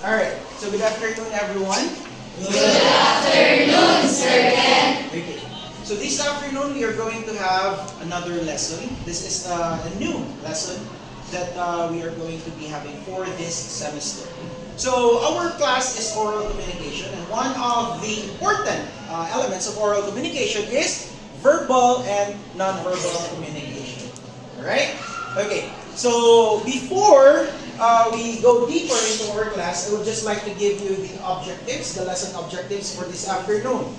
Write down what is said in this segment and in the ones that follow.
Alright, so good afternoon everyone. Good afternoon, Sir Ken. Okay, so this afternoon we are going to have another lesson. This is a new lesson that we are going to be having for this semester. So our class is oral communication, and one of the important elements of oral communication is verbal and non-verbal communication. Alright? Okay, so before we go deeper into our class, I would just like to give you the objectives, the lesson objectives for this afternoon.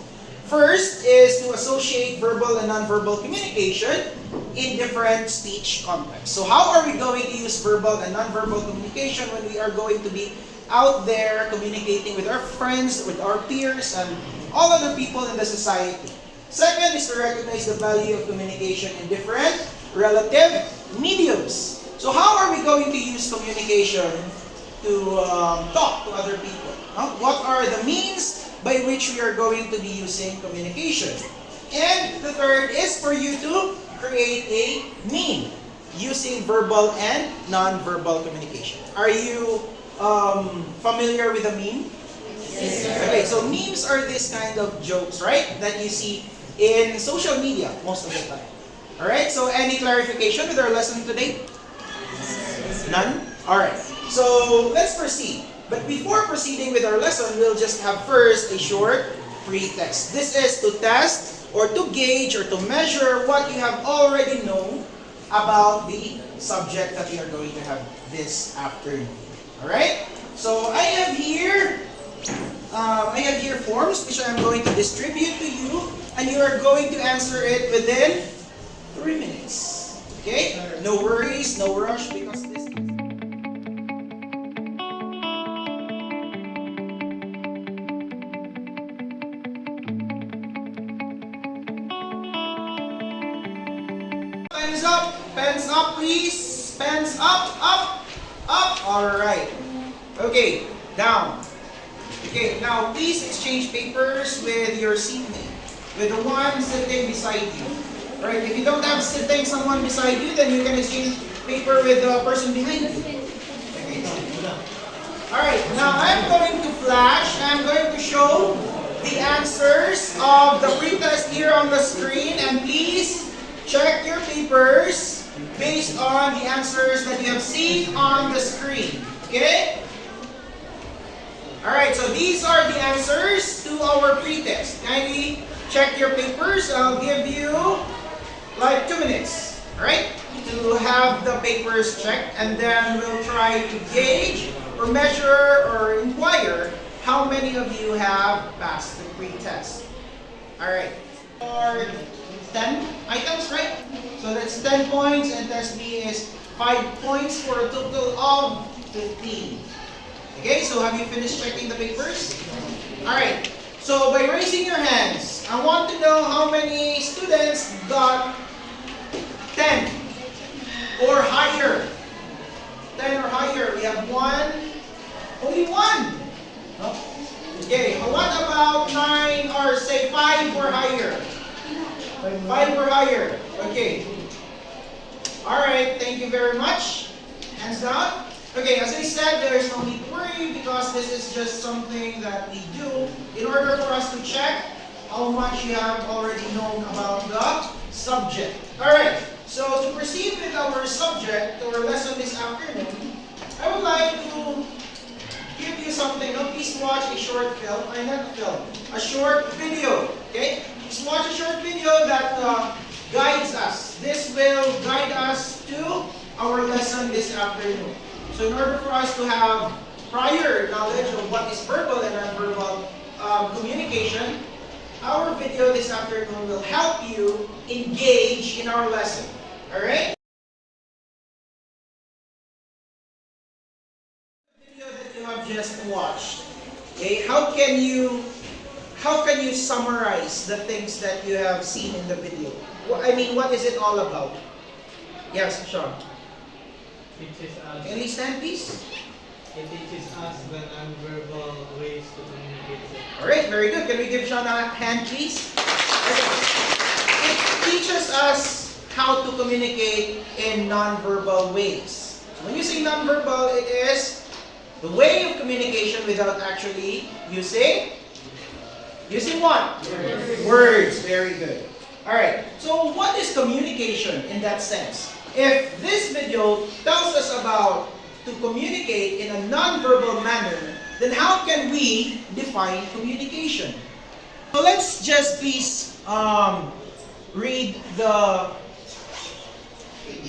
First is to associate verbal and nonverbal communication in different speech contexts. So how are we going to use verbal and nonverbal communication when we are going to be out there communicating with our friends, with our peers, and all other people in the society? Second is to recognize the value of communication in different relative mediums. So how are we going to use communication to talk to other people? What are the means by which we are going to be using communication? And the third is for you to create a meme using verbal and non-verbal communication. Are you familiar with a meme? Yes, sir. Okay, so memes are this kind of jokes, right? That you see in social media most of the time. Alright, so any clarification with our lesson today? None? Alright, so let's proceed. But before proceeding with our lesson, we'll just have first a short pre-test. This is to test or to gauge or to measure what you have already known about the subject that we are going to have this afternoon. Alright? So I have here forms which I'm going to distribute to you, and you are going to answer it within 3 minutes. Okay? No worries, no rush, because this... Pens up, please. Pens up, up, up. Alright. Okay, down. Okay, now please exchange papers with your seatmate, with the one sitting beside you. Alright, if you don't have someone beside you, then you can exchange paper with the person behind you. Okay. Alright, now I'm going to flash. I'm going to show the answers of the pretest here on the screen, and please check your papers based on the answers that you have seen on the screen. Okay? Alright, so these are the answers to our pretest. Kindly check your papers. I'll give you like 2 minutes, alright, to have the papers checked, and then we'll try to gauge or measure or inquire how many of you have passed the pretest. Alright, or 10 items, right? So that's 10 points, and test B is 5 points for a total of 15. Okay, so have you finished checking the papers? Alright, so by raising your hands, I want to know how many students got 10 or higher. 10 or higher. We have one. Only one. No? Okay, what about 9 or say 5 or higher? 5 or higher. Okay. Alright, thank you very much. Hands down. Okay, as I said, there is no need to worry because this is just something that we do in order for us to check how much you have already known about the subject. Alright, so to proceed with our subject, our lesson this afternoon, I would like to give you something. Now, please watch a short film, a short video. Okay? Just watch a short video that guides us. This will guide us to our lesson this afternoon. So in order for us to have prior knowledge of what is verbal and nonverbal communication, our video this afternoon will help you engage in our lesson. Alright? The video that you have just watched, okay, how can you summarize the things that you have seen in the video? I mean, what is it all about? Yes, Sean. Teaches us, Can you stand, please? it teaches us the non-verbal ways to communicate. Alright, very good. Can we give Sean a hand, please? It teaches us how to communicate in non-verbal ways. So when you say non-verbal, it is The way of communication without actually using what? Words. Very good. Alright, so what is communication in that sense? If this video tells us about to communicate in a non-verbal manner, then how can we define communication? So let's just please read the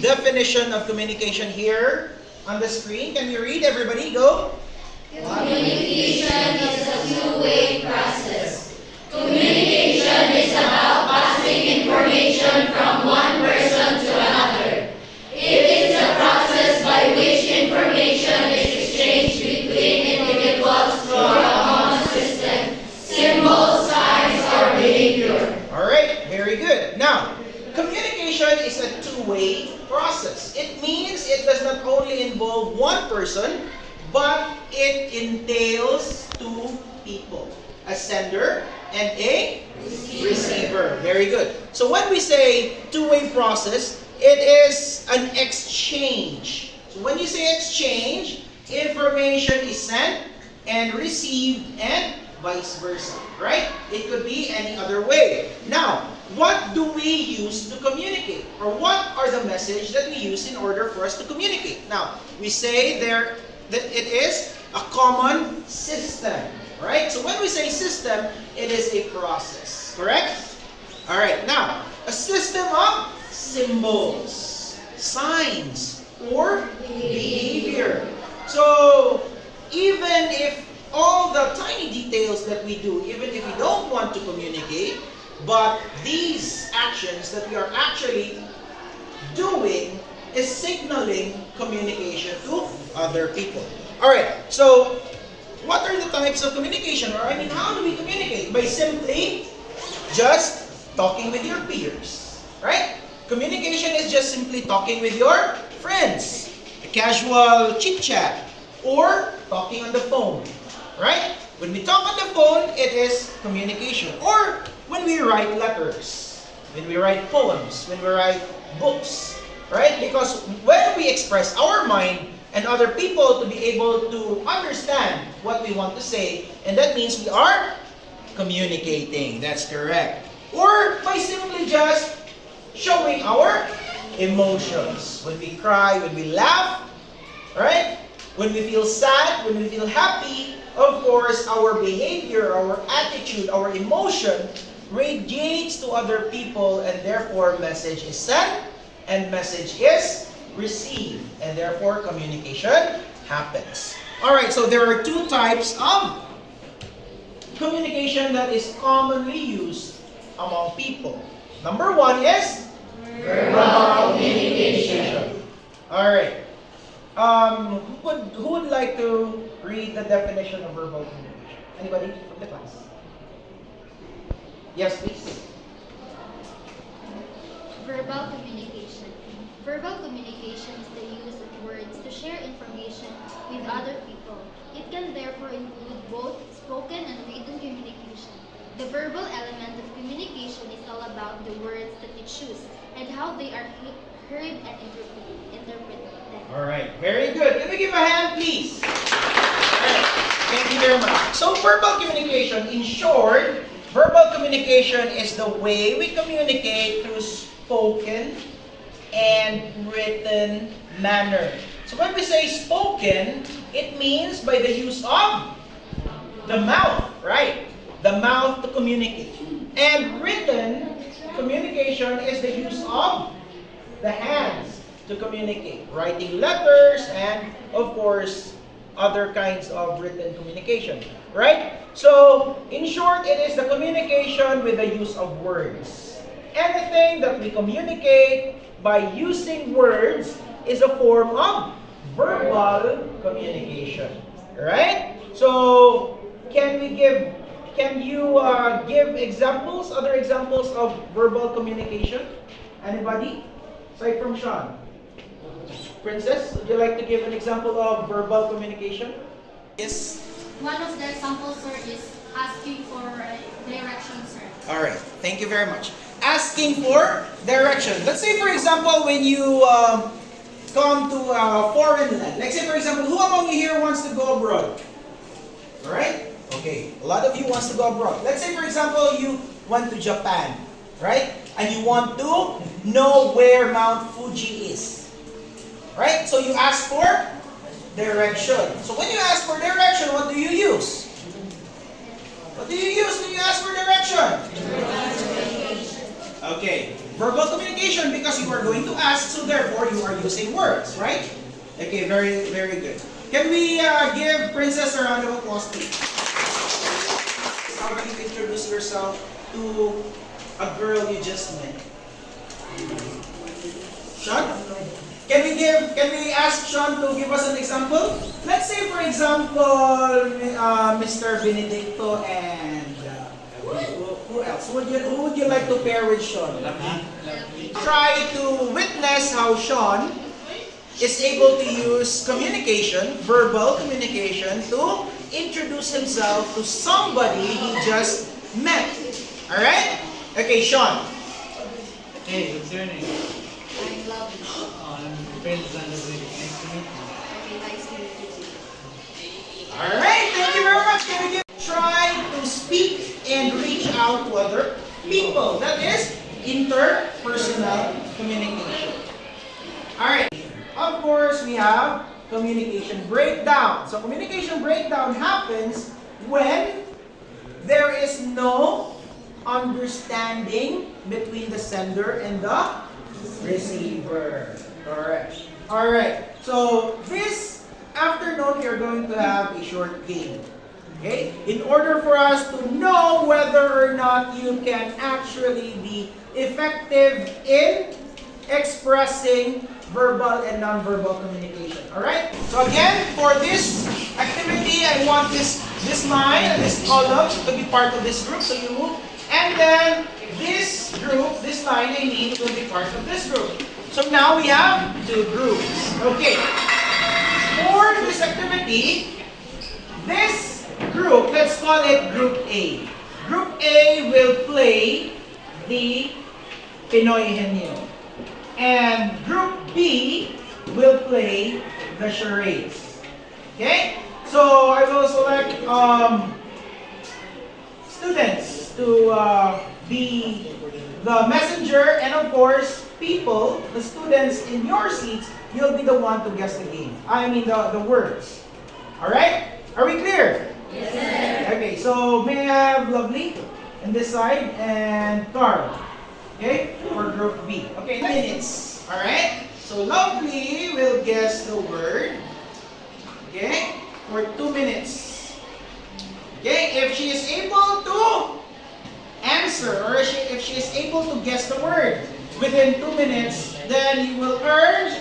definition of communication here on the screen. Can you read, everybody? Go. Communication is a two-way process. Communication is about passing information from one person to another. It is a process by which information is exchanged between individuals through a common system, symbols, signs, or behavior. Alright, very good. Now, communication is a two-way process. It means it does not only involve one person, but it entails two people. A sender and a receiver. Very good. So when we say two-way process, it is an exchange. So when you say exchange, information is sent and received and vice versa, right? It could be any other way. Now, what do we use to communicate? Or what are the message that we use in order for us to communicate? Now, we say that it is a common system, right? So when we say system, it is a process, correct? All right, now, a system of symbols, signs, or behavior. So, even if all the tiny details that we do, even if we don't want to communicate, but these actions that we are actually doing is signaling communication to other people. Alright, so what are the types of communication? Or how do we communicate? By simply just talking with your peers, right? Communication is just simply talking with your friends, a casual chit-chat, or talking on the phone, right? When we talk on the phone, it is communication. Or when we write letters, when we write poems, when we write books, right? Because when we express our mind and other people to be able to understand what we want to say, and that means we are communicating. That's correct. Or by simply just showing our emotions. When we cry, when we laugh, right? When we feel sad, when we feel happy, of course, our behavior, our attitude, our emotion radiates to other people, and therefore message is sent and message is received, and therefore communication happens. Alright, so there are two types of communication that is commonly used among people. Number one is verbal communication. Alright. Who would like to read the definition of verbal communication? Anybody from the class? Yes, please. Verbal communication. Verbal communication is the use of words to share information with other people. It can therefore include both spoken and written communication. The verbal element of communication is all about the words that we choose and how they are heard and interpreted. Alright, very good. Can we give a hand, please? Alright, thank you very much. So, verbal communication, in short, verbal communication is the way we communicate through spoken and written manner. So when we say spoken, it means by the use of the mouth, right? The mouth to communicate. And written communication is the use of the hands to communicate. Writing letters and, of course, other kinds of written communication, right? So, in short, it is the communication with the use of words. Anything that we communicate by using words is a form of verbal communication, right? So, can you give examples, other examples of verbal communication? Anybody? Aside from Sean. Princess, would you like to give an example of verbal communication? Yes. One of the examples, sir, is asking for direction, sir. All right. Thank you very much. Asking for direction. Let's say, for example, when you come to a foreign land. Like say for example, who among you here wants to go abroad? Alright? Okay, a lot of you wants to go abroad. Let's say for example, you went to Japan, right? And you want to know where Mount Fuji is. Right? So you ask for direction. So when you ask for direction, what do you use? What do you use when you ask for direction? Okay, verbal communication because you are going to ask, so therefore you are using words, right? Okay, very, very good. Can we give Princess a round of applause, please? How do you introduce yourself to a girl you just met? Sean? Can we ask Sean to give us an example? Let's say, for example, Mr. Benedicto and who else? Who would you like to pair with Sean? Try to witness how Sean is able to use communication, verbal communication, to introduce himself to somebody he just met. Alright? Okay, Sean. Hey, what's your name? I'm lovely. I'm Princess Annabelle. Nice to meet you. Okay, nice to meet you too. Alright, thank you very much. Can we try to speak and reach out to other people? That is interpersonal communication. Alright, of course we have communication breakdown. So communication breakdown happens when there is no understanding between the sender and the receiver. Correct. Alright, so this afternoon you're going to have a short game. Okay? In order for us to know whether or not you can actually be effective in expressing verbal and non-verbal communication. Alright? So again, for this activity, I want this line and this column to be part of this group. So you move. And then this group, this line I mean, will be part of this group. So now we have two groups. Okay. For this activity, this group, let's call it Group A. Group A will play the Pinoy Henyo. And Group B will play the charades. Okay? So I will select students to be the messenger, and of course, people, the students in your seats, you'll be the one to guess the game. I mean the words. Alright? Are we clear? Yes, sir. Okay, so may I have Lovely on this side and Carl. Okay? For Group B. Okay, minutes. Alright? So Lovely will guess the word. Okay? For 2 minutes. Okay? If she is able to answer, or if she is able to guess the word within 2 minutes, then you will earn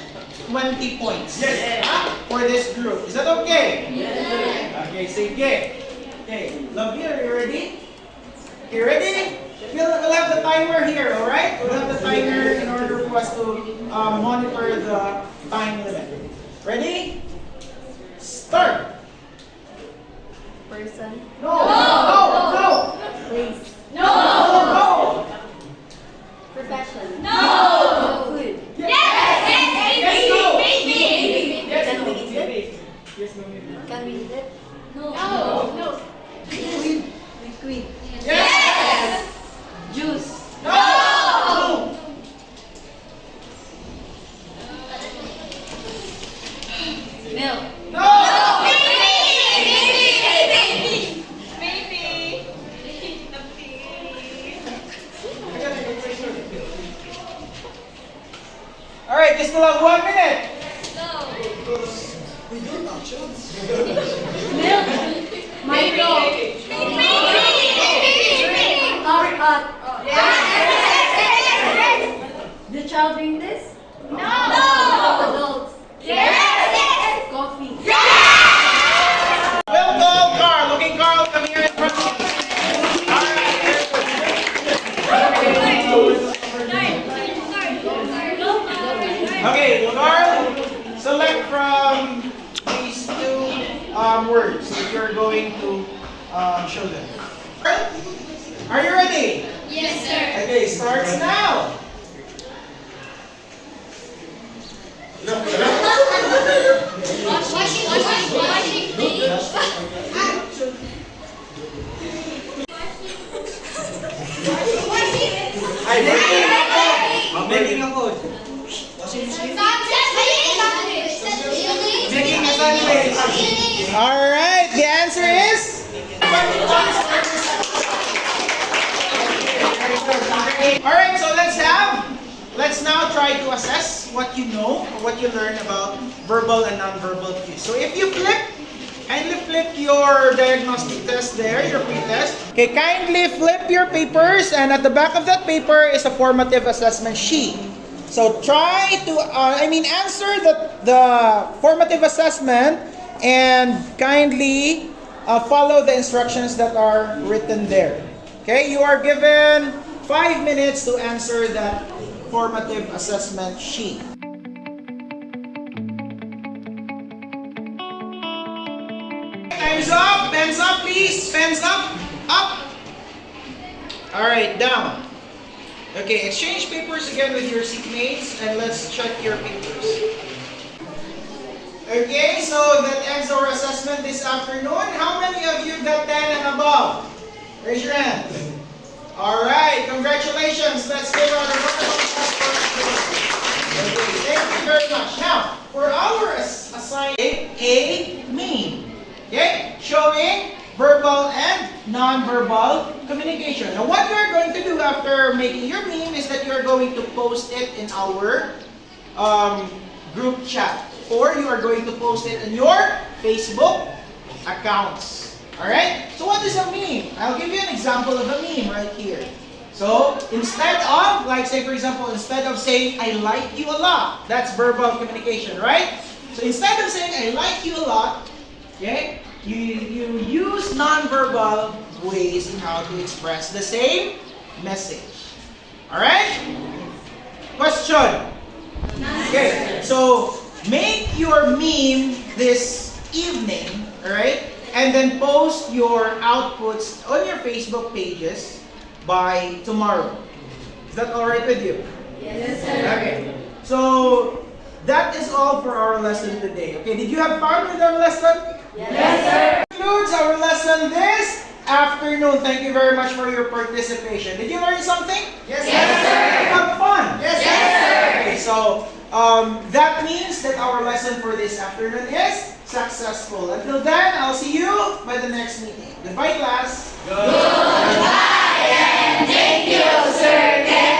20 points. Yes. For this group. Is that okay? Yes. Okay, sige. Okay, Lovely, are you ready? Okay, ready? We'll have the timer here, alright? We'll have the timer in order for us to monitor the time limit. Ready? Start! Person. No! No! Place. No! No! Profession. No. Food. Yes. Yes, no. Maybe. Can we eat it? Yes, no, maybe. Can we eat it? No. Liquid. Yes! Juice. No! Milk. No! Alright, just lang 1 minute. We don't have chance. Micro. The child drink this? No. Adults. Yes. Coffee. Well done, Carl. Okay, Carl, come here in front. Alright, okay, Carl, select from these two words that you're going to show them. Carl, are you ready? Yes, sir. Okay, starts now. Washing plates. Making a food. Making a sandwich. Alright, the answer is? Alright, so let's now try to assess what you know or what you learn about verbal and non-verbal cues. So if you kindly flip your diagnostic test there, your pre-test. Okay, kindly flip your papers, and at the back of that paper is a formative assessment sheet. So try to, answer the formative assessment and kindly follow the instructions that are written there. Okay, you are given 5 minutes to answer that formative assessment sheet. Time's up, pens up please, pens up, up. Alright, down. Okay, exchange papers again with your seatmates and let's check your papers. Okay, so that ends our assessment this afternoon. How many of you got 10 and above? Raise your hand. Alright, congratulations. Let's give our Okay, thank you very much. Now, for our assignment, a meme. Okay, showing verbal and non-verbal communication. Now, what you're going to do after making your meme is that you're going to post it in our group chat, or you are going to post it in your Facebook accounts. Alright? So what is a meme? I'll give you an example of a meme right here. So, instead of, like say for example, instead of saying, I like you a lot, that's verbal communication, right? So instead of saying, I like you a lot, okay, you use non-verbal ways in how to express the same message. Alright? Question? Okay, so make your meme this evening, alright? And then post your outputs on your Facebook pages by tomorrow. Is that alright with you? Yes, sir. Okay. So that is all for our lesson today. Okay, did you have fun with our lesson? Yes, sir. Concludes our lesson this afternoon. Thank you very much for your participation. Did you learn something? Yes, sir. Have fun? Yes, sir. Okay, so that means that our lesson for this afternoon is successful. Until then, I'll see you by the next meeting. Goodbye, class. Goodbye and thank you, Sir Ken.